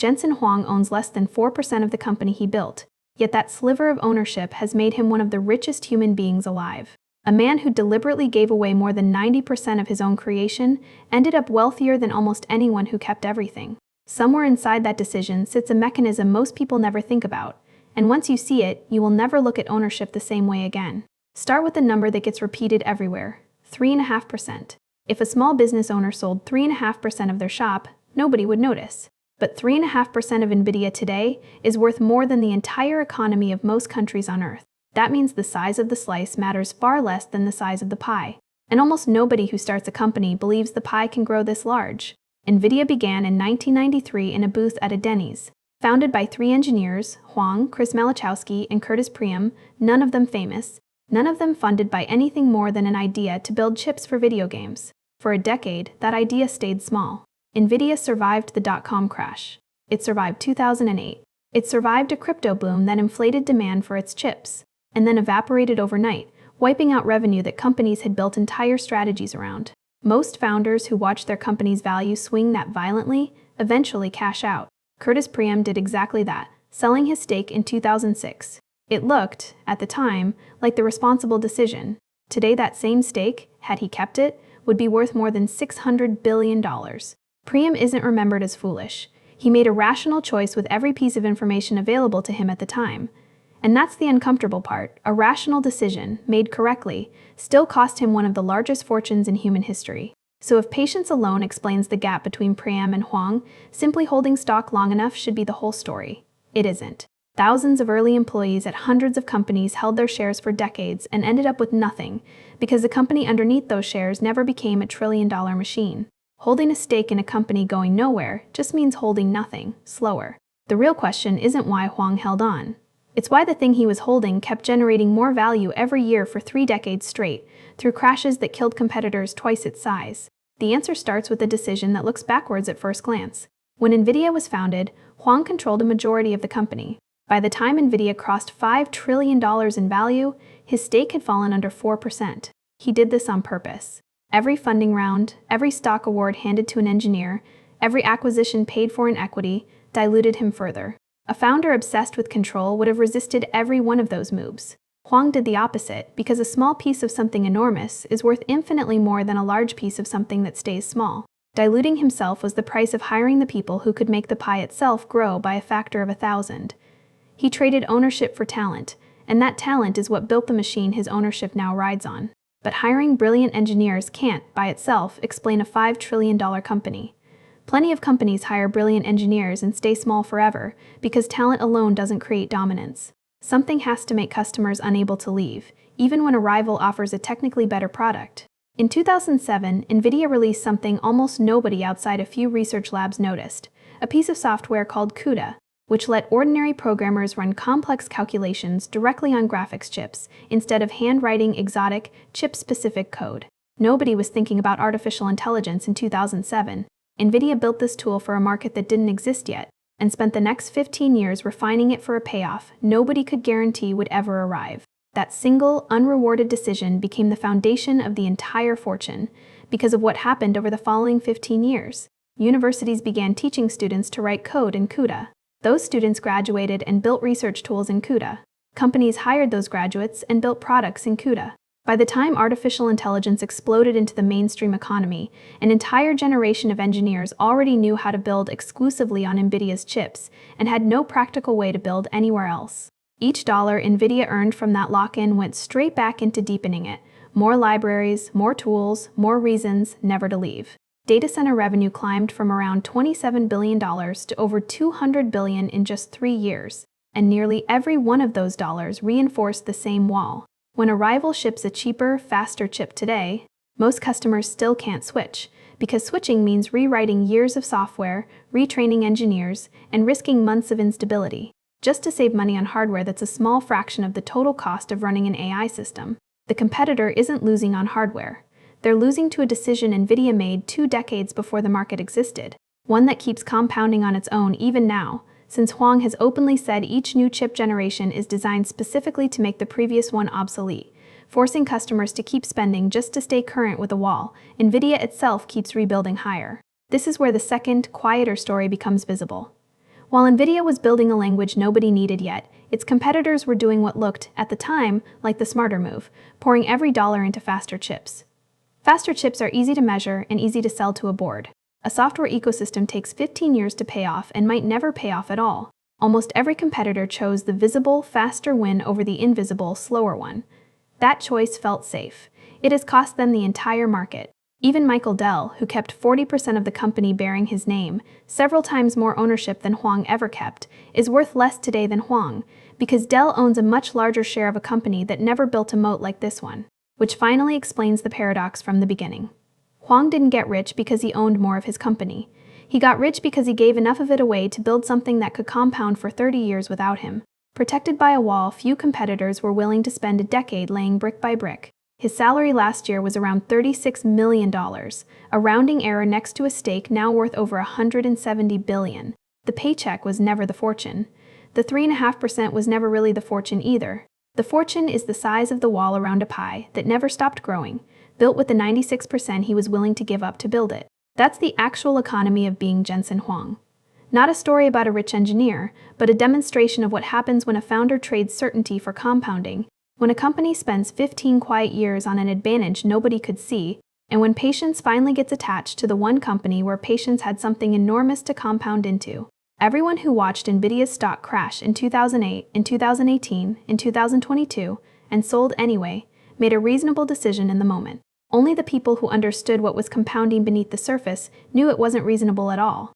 Jensen Huang owns less than 4% of the company he built, yet that sliver of ownership has made him one of the richest human beings alive. A man who deliberately gave away more than 90% of his own creation ended up wealthier than almost anyone who kept everything. Somewhere inside that decision sits a mechanism most people never think about, and once you see it, you will never look at ownership the same way again. Start with a number that gets repeated everywhere: 3.5%. If a small business owner sold 3.5% of their shop, nobody would notice. But 3.5% of Nvidia today is worth more than the entire economy of most countries on Earth. That means the size of the slice matters far less than the size of the pie. And almost nobody who starts a company believes the pie can grow this large. Nvidia began in 1993 in a booth at a Denny's. Founded by 3 engineers, Huang, Chris Malachowski, and Curtis Priam, none of them famous, none of them funded by anything more than an idea to build chips for video games. For a decade, that idea stayed small. Nvidia survived the dot-com crash. It survived 2008. It survived a crypto boom that inflated demand for its chips, and then evaporated overnight, wiping out revenue that companies had built entire strategies around. Most founders who watch their company's value swing that violently eventually cash out. Curtis Priam did exactly that, selling his stake in 2006. It looked, at the time, like the responsible decision. Today that same stake, had he kept it, would be worth more than $600 billion. Priam isn't remembered as foolish. He made a rational choice with every piece of information available to him at the time. And that's the uncomfortable part. A rational decision, made correctly, still cost him one of the largest fortunes in human history. So if patience alone explains the gap between Priam and Huang, simply holding stock long enough should be the whole story. It isn't. Thousands of early employees at hundreds of companies held their shares for decades and ended up with nothing, because the company underneath those shares never became a trillion-dollar machine. Holding a stake in a company going nowhere just means holding nothing, slower. The real question isn't why Huang held on. It's why the thing he was holding kept generating more value every year for 3 decades straight, through crashes that killed competitors twice its size. The answer starts with a decision that looks backwards at first glance. When Nvidia was founded, Huang controlled a majority of the company. By the time Nvidia crossed $5 trillion in value, his stake had fallen under 4%. He did this on purpose. Every funding round, every stock award handed to an engineer, every acquisition paid for in equity, diluted him further. A founder obsessed with control would have resisted every one of those moves. Huang did the opposite, because a small piece of something enormous is worth infinitely more than a large piece of something that stays small. Diluting himself was the price of hiring the people who could make the pie itself grow by a factor of 1,000. He traded ownership for talent, and that talent is what built the machine his ownership now rides on. But hiring brilliant engineers can't, by itself, explain a $5 trillion company. Plenty of companies hire brilliant engineers and stay small forever, because talent alone doesn't create dominance. Something has to make customers unable to leave, even when a rival offers a technically better product. In 2007, Nvidia released something almost nobody outside a few research labs noticed, a piece of software called CUDA, which let ordinary programmers run complex calculations directly on graphics chips instead of handwriting exotic, chip-specific code. Nobody was thinking about artificial intelligence in 2007. Nvidia built this tool for a market that didn't exist yet, and spent the next 15 years refining it for a payoff nobody could guarantee would ever arrive. That single, unrewarded decision became the foundation of the entire fortune, because of what happened over the following 15 years. Universities began teaching students to write code in CUDA. Those students graduated and built research tools in CUDA. Companies hired those graduates and built products in CUDA. By the time artificial intelligence exploded into the mainstream economy, an entire generation of engineers already knew how to build exclusively on Nvidia's chips and had no practical way to build anywhere else. Each dollar Nvidia earned from that lock-in went straight back into deepening it. More libraries, more tools, more reasons never to leave. Data center revenue climbed from around $27 billion to over $200 billion in just 3 years, and nearly every one of those dollars reinforced the same wall. When a rival ships a cheaper, faster chip today, most customers still can't switch, because switching means rewriting years of software, retraining engineers, and risking months of instability, just to save money on hardware that's a small fraction of the total cost of running an AI system. The competitor isn't losing on hardware. They're losing to a decision Nvidia made 2 decades before the market existed, one that keeps compounding on its own even now, since Huang has openly said each new chip generation is designed specifically to make the previous one obsolete, forcing customers to keep spending just to stay current with the wall. Nvidia itself keeps rebuilding higher. This is where the second, quieter story becomes visible. While NVIDIA was building a language nobody needed yet, its competitors were doing what looked, at the time, like the smarter move, pouring every dollar into faster chips. Faster chips are easy to measure and easy to sell to a board. A software ecosystem takes 15 years to pay off and might never pay off at all. Almost every competitor chose the visible, faster win over the invisible, slower one. That choice felt safe. It has cost them the entire market. Even Michael Dell, who kept 40% of the company bearing his name, several times more ownership than Huang ever kept, is worth less today than Huang, because Dell owns a much larger share of a company that never built a moat like this one, which finally explains the paradox from the beginning. Huang didn't get rich because he owned more of his company. He got rich because he gave enough of it away to build something that could compound for 30 years without him. Protected by a wall, few competitors were willing to spend a decade laying brick by brick. His salary last year was around $36 million, a rounding error next to a stake now worth over $170 billion. The paycheck was never the fortune. The 3.5% was never really the fortune either. The fortune is the size of the wall around a pie that never stopped growing, built with the 96% he was willing to give up to build it. That's the actual economy of being Jensen Huang. Not a story about a rich engineer, but a demonstration of what happens when a founder trades certainty for compounding, when a company spends 15 quiet years on an advantage nobody could see, and when patience finally gets attached to the one company where patience had something enormous to compound into. Everyone who watched NVIDIA's stock crash in 2008, in 2018, in 2022, and sold anyway, made a reasonable decision in the moment. Only the people who understood what was compounding beneath the surface knew it wasn't reasonable at all.